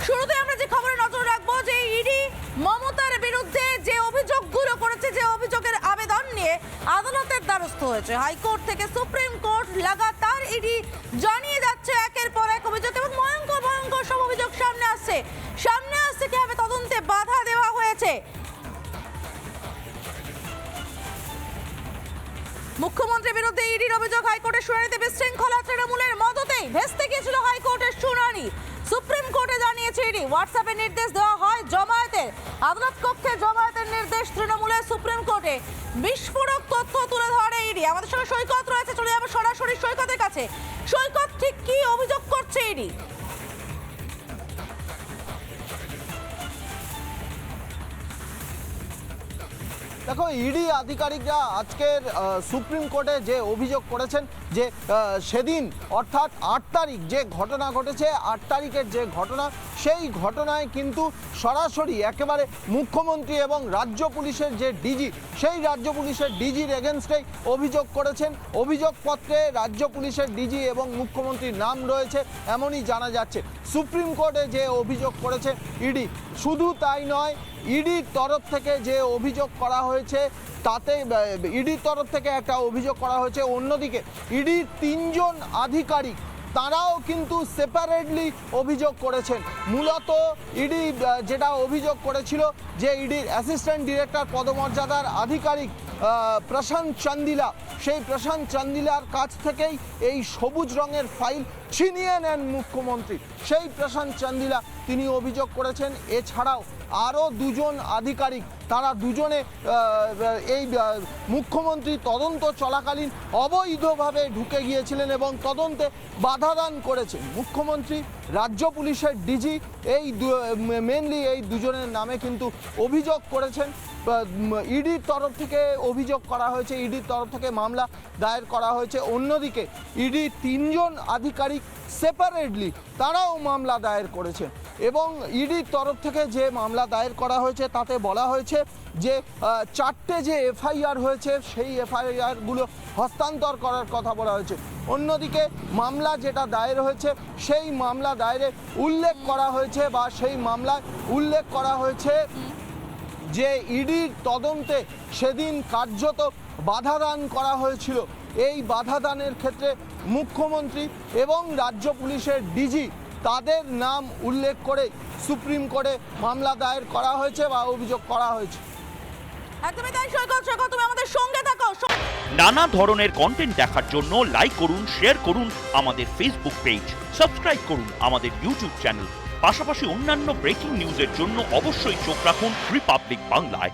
শুরুতে আমরা যে খবরে নজর রাখবো যে ইডি মমতার বিরুদ্ধে যে অভিযোগগুলো করেছে, যে অভিযোগের আবেদন নিয়ে আদালতের দ্বারস্থ হয়েছে হাইকোর্ট থেকে সুপ্রিম কোর্ট। লাগাতার ইডি জানিয়ে যাচ্ছে একের পর এক অভিযোগ এবং ভয়ঙ্কর ভয়ঙ্কর সব অভিযোগ সামনে আসছে কিভাবে তদন্তে বাধা দেওয়া হয়েছে। মুখ্যমন্ত্রীর বিরুদ্ধে ইডির অভিযোগ, হাইকোর্টের শুনানিতে বিশৃঙ্খলা তৃণমূলের মদতেই ভেস্তে গিয়েছিল হাইকোর্টের শুনানি। সুপ্রিম কোর্টে জানিয়েছে ইডি, হোয়াটসঅ্যাপে নির্দেশ দেওয়া হয় জমায়েতের। আদালত কক্ষে জমায়েতের নির্দেশ তৃণমূলের, সুপ্রিম কোর্টে বিস্ফোরক তথ্য তুলে ধরে ইডি। আমাদের সঙ্গে সৈকত রয়েছে, চলে যাবো সরাসরি সৈকতের কাছে। সৈকত, ঠিক কি অভিযোগ করছে ইডি? দেখো, ইডি আধিকারিকরা আজকের সুপ্রিম কোর্টে যে অভিযোগ করেছেন যে সেদিন অর্থাৎ 8 তারিখ যে ঘটনা ঘটেছে, 8 তারিখের যে ঘটনা, সেই ঘটনায় কিন্তু সরাসরি একেবারে মুখ্যমন্ত্রী এবং রাজ্য পুলিশের যে ডিজি, সেই রাজ্য পুলিশের ডিজির এগেনস্টেই অভিযোগ করেছেন। অভিযোগপত্রে রাজ্য পুলিশের ডিজি এবং মুখ্যমন্ত্রীর নাম রয়েছে এমনই জানা যাচ্ছে। সুপ্রিম কোর্টে যে অভিযোগ করেছে ইডি, শুধু তাই নয়, ইডির তরফ থেকে যে অভিযোগ করা হয়েছে তাতে ইডির তরফ থেকে একটা অভিযোগ করা হয়েছে, অন্যদিকে ইডির 3 জন আধিকারিক তারাও কিন্তু সেপারেটলি অভিযোগ করেছেন। মূলত ইডি যেটা অভিযোগ করেছিল যে ইডির অ্যাসিস্ট্যান্ট ডিরেক্টর পদমর্যাদার আধিকারিক প্রশান্ত চান্দিলা, সেই প্রশান্ত চান্দিলার কাছ থেকেই এই সবুজ রঙের ফাইল ছিনিয়ে নেন মুখ্যমন্ত্রী। সেই প্রশান্ত চান্দিলা তিনি অভিযোগ করেছেন। এছাড়াও আরও 2 জন আধিকারিক, তারা দুজনে এই মুখ্যমন্ত্রী তদন্ত চলাকালীন অবৈধভাবে ঢুকে গিয়েছিলেন এবং তদন্তে বাধাদান করেছেন। মুখ্যমন্ত্রী, রাজ্য পুলিশের ডিজি, এই মেনলি এই দুজনের নামে কিন্তু অভিযোগ করেছেন। ইডির তরফ থেকে অভিযোগ করা হয়েছে, ইডির তরফ থেকে মামলা দায়ের করা হয়েছে। অন্যদিকে ইডির 3 জন আধিকারিক সেপারেটলি তারাও মামলা দায়ের করেছেন এবং ইডির তরফ থেকে যে মামলা দায়ের করা হয়েছে তাতে বলা হয়েছে যে 4টে যে এফআইআর হয়েছে সেই এফআইআরগুলো হস্তান্তর করার কথা বলা হয়েছে। অন্যদিকে মামলা যেটা দায়ের হয়েছে সেই মামলা দায়েরে উল্লেখ করা হয়েছে বা সেই মামলায় উল্লেখ করা হয়েছে যে ইডির তদন্তে সেদিন কার্যত বাধাদান করা হয়েছিল। এই বাধাদানের ক্ষেত্রে মুখ্যমন্ত্রী এবং রাজ্য পুলিশের ডিজি তাদের নাম উল্লেখ করে সুপ্রিম কোর্টে মামলা দায়ের করা হয়েছে বা অভিযোগ করা হয়েছে। একদমই তাই সৈকত, তুমি আমাদের সঙ্গে থাকো। নানা ধরনের কন্টেন্ট দেখার জন্য লাইক করুন, শেয়ার করুন আমাদের ফেসবুক পেজ, সাবস্ক্রাইব করুন আমাদের ইউটিউব চ্যানেল। পাশাপাশি অন্যান্য ব্রেকিং নিউজের জন্য অবশ্যই চোখ রাখুন রিপাবলিক বাংলায়।